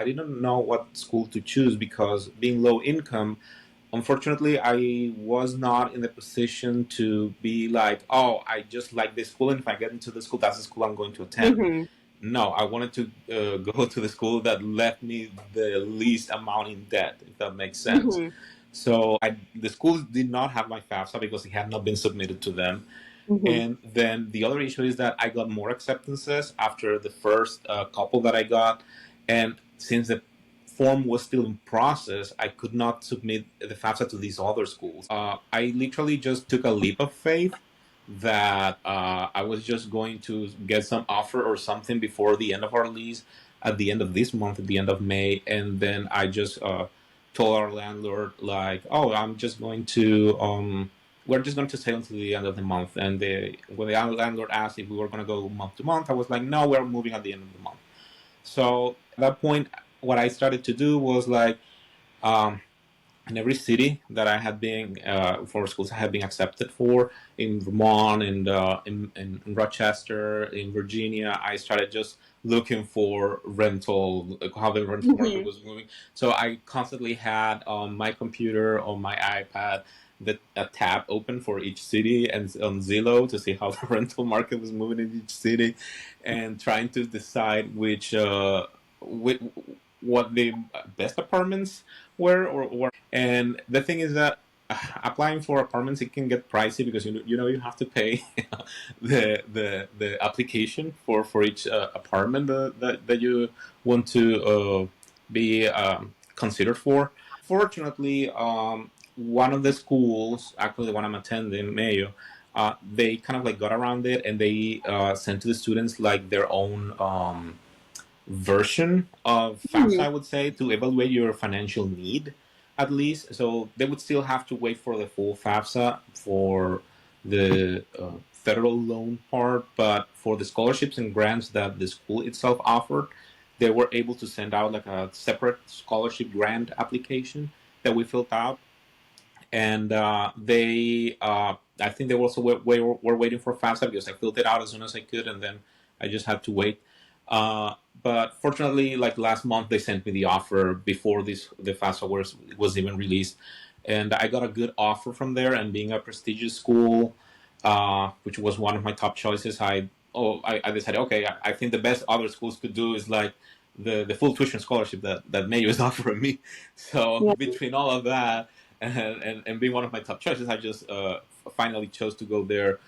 I didn't know what school to choose because being low income, unfortunately, I was not in the position to be like, oh, I just like this school, and if I get into the school, that's the school I'm going to attend. Hmm. No, I wanted to go to the school that left me the least amount in debt, if that makes sense. Hmm. So the schools did not have my FAFSA because it had not been submitted to them. Hmm. And then the other issue is that I got more acceptances after the first couple that I got. And since the form was still in process, I could not submit the FAFSA to these other schools. I literally just took a leap of faith that I was just going to get some offer or something before the end of our lease at the end of this month, at the end of May. And then I just told our landlord, like, oh, we're just going to stay until the end of the month. And when the landlord asked if we were going to go month to month, I was like, no, we're moving at the end of the month. So at that point, what I started to do was like, um, in every city that I had been for schools I had been accepted for in Vermont and in Rochester, in Virginia, I started just looking for rental, how the rental market Hmm. was moving. So I constantly had on my computer, on my iPad, a tab open for each city and on Zillow to see how the rental market was moving in each city, and trying to decide which what the best apartments were or and the thing is that applying for apartments, it can get pricey because you have to pay the application for each apartment that you want to be considered for. Fortunately, one of the schools, actually the one I'm attending, Mayo, they kind of like got around it and they sent to the students like their own version of FAFSA, Hmm. I would say, to evaluate your financial need at least. So they would still have to wait for the full FAFSA for the federal loan part, but for the scholarships and grants that the school itself offered, they were able to send out like a separate scholarship grant application that we filled out. And I think they also were waiting for FAFSA because I filled it out as soon as I could, and then I just had to wait. But fortunately, like last month, they sent me the offer before the FAFSA was even released, and I got a good offer from there. And being a prestigious school, which was one of my top choices, I decided, okay, I think the best other schools could do is like the full tuition scholarship that Mayo is offering me. So Yeah. between all of that and being one of my top choices, I just finally chose to go there